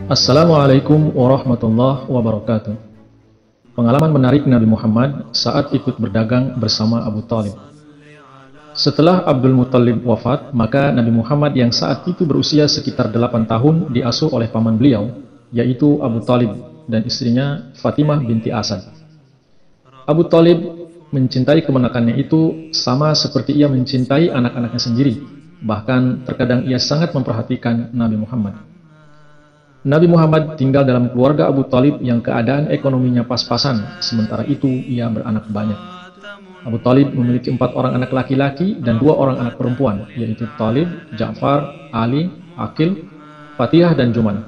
Assalamualaikum warahmatullahi wabarakatuh. Pengalaman menarik Nabi Muhammad saat ikut berdagang bersama Abu Thalib. Setelah Abdul Muthalib wafat, maka Nabi Muhammad yang saat itu berusia sekitar 8 tahun diasuh oleh paman beliau, yaitu Abu Thalib dan istrinya Fatimah binti Asad. Abu Thalib mencintai kemenakannya itu sama seperti ia mencintai anak-anaknya sendiri. Bahkan terkadang ia sangat memperhatikan Nabi Muhammad. Nabi Muhammad tinggal dalam keluarga Abu Thalib yang keadaan ekonominya pas-pasan, sementara itu ia beranak banyak. Abu Thalib memiliki 4 orang anak laki-laki dan 2 orang anak perempuan, yaitu Thalib, Ja'far, Ali, Aqil, Fatihah, dan Juman.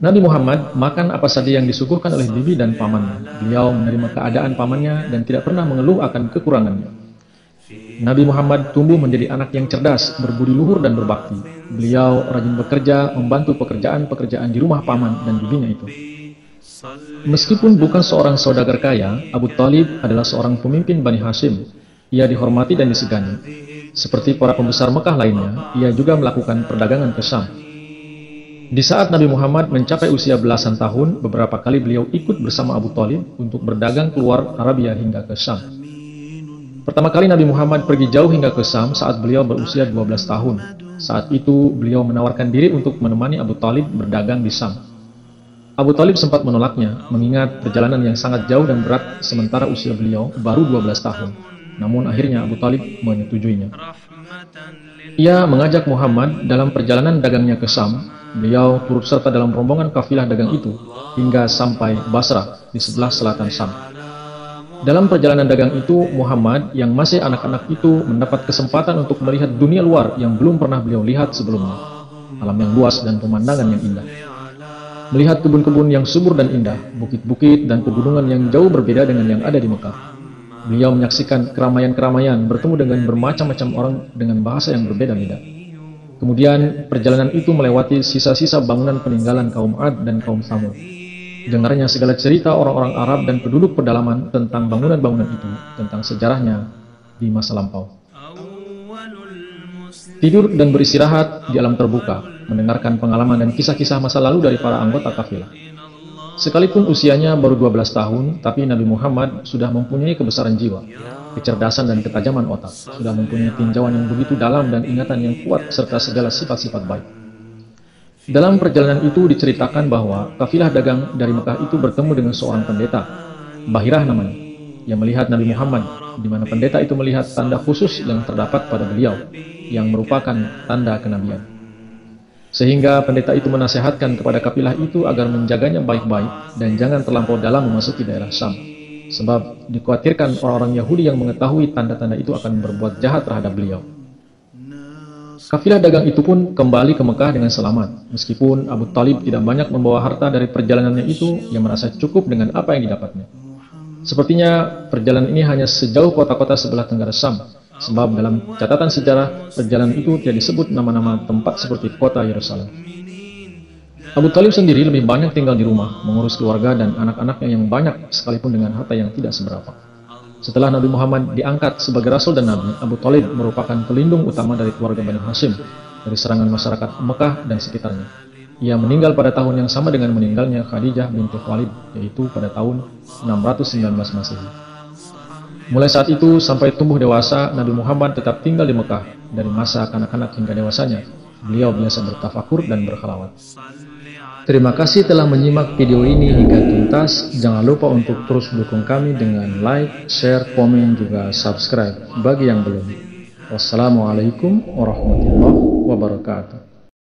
Nabi Muhammad makan apa saja yang disuguhkan oleh bibi dan pamannya. Beliau menerima keadaan pamannya dan tidak pernah mengeluh akan kekurangannya. Nabi Muhammad tumbuh menjadi anak yang cerdas, berbudi luhur dan berbakti. Beliau rajin bekerja, membantu pekerjaan-pekerjaan di rumah paman dan bibinya itu. Meskipun bukan seorang saudagar kaya, Abu Thalib adalah seorang pemimpin Bani Hashim. Ia dihormati dan disegani. Seperti para pembesar Mekah lainnya, ia juga melakukan perdagangan ke Syam. Di saat Nabi Muhammad mencapai usia belasan tahun, beberapa kali beliau ikut bersama Abu Thalib untuk berdagang keluar Arabia hingga ke Syam. Pertama kali Nabi Muhammad pergi jauh hingga ke Syam saat beliau berusia 12 tahun. Saat itu beliau menawarkan diri untuk menemani Abu Thalib berdagang di Syam. Abu Thalib sempat menolaknya, mengingat perjalanan yang sangat jauh dan berat sementara usia beliau baru 12 tahun. Namun akhirnya Abu Thalib menyetujuinya. Ia mengajak Muhammad dalam perjalanan dagangnya ke Syam. Beliau turut serta dalam rombongan kafilah dagang itu hingga sampai Basrah di sebelah selatan Syam. Dalam perjalanan dagang itu, Muhammad yang masih anak-anak itu mendapat kesempatan untuk melihat dunia luar yang belum pernah beliau lihat sebelumnya. Alam yang luas dan pemandangan yang indah. Melihat kebun-kebun yang subur dan indah, bukit-bukit dan pegunungan yang jauh berbeda dengan yang ada di Mekah. Beliau menyaksikan keramaian-keramaian, bertemu dengan bermacam-macam orang dengan bahasa yang berbeda-beda. Kemudian perjalanan itu melewati sisa-sisa bangunan peninggalan kaum Ad dan kaum Tsamud. Dengarnya segala cerita orang-orang Arab dan penduduk pedalaman tentang bangunan-bangunan itu, tentang sejarahnya di masa lampau. Tidur dan beristirahat di alam terbuka, mendengarkan pengalaman dan kisah-kisah masa lalu dari para anggota kafilah. Sekalipun usianya baru 12 tahun, tapi Nabi Muhammad sudah mempunyai kebesaran jiwa, kecerdasan dan ketajaman otak, sudah mempunyai tinjauan yang begitu dalam dan ingatan yang kuat serta segala sifat-sifat baik. Dalam perjalanan itu diceritakan bahwa kafilah dagang dari Mekah itu bertemu dengan seorang pendeta, Bahirah namanya, yang melihat Nabi Muhammad, di mana pendeta itu melihat tanda khusus yang terdapat pada beliau, yang merupakan tanda kenabian. Sehingga pendeta itu menasehatkan kepada kafilah itu agar menjaganya baik-baik dan jangan terlampau dalam memasuki daerah Syam, sebab dikhawatirkan orang-orang Yahudi yang mengetahui tanda-tanda itu akan berbuat jahat terhadap beliau. Kafilah dagang itu pun kembali ke Mekah dengan selamat. Meskipun Abu Thalib tidak banyak membawa harta dari perjalanannya itu, ia merasa cukup dengan apa yang didapatnya. Sepertinya perjalanan ini hanya sejauh kota-kota sebelah tenggara Syam, sebab dalam catatan sejarah perjalanan itu tidak disebut nama-nama tempat seperti kota Yerusalem. Abu Thalib sendiri lebih banyak tinggal di rumah, mengurus keluarga dan anak-anaknya yang banyak sekalipun dengan harta yang tidak seberapa. Setelah Nabi Muhammad diangkat sebagai Rasul dan Nabi, Abu Thalib merupakan pelindung utama dari keluarga Bani Hashim dari serangan masyarakat Mekah dan sekitarnya. Ia meninggal pada tahun yang sama dengan meninggalnya Khadijah binti Khuwailid, yaitu pada tahun 619 Masehi. Mulai saat itu sampai tumbuh dewasa, Nabi Muhammad tetap tinggal di Mekah. Dari masa kanak-kanak hingga dewasanya, beliau biasa bertafakur dan berkhalawat. Terima kasih telah menyimak video ini hingga tuntas. Jangan lupa untuk terus dukung kami dengan like, share, komen, juga subscribe bagi yang belum. Wassalamualaikum warahmatullahi wabarakatuh.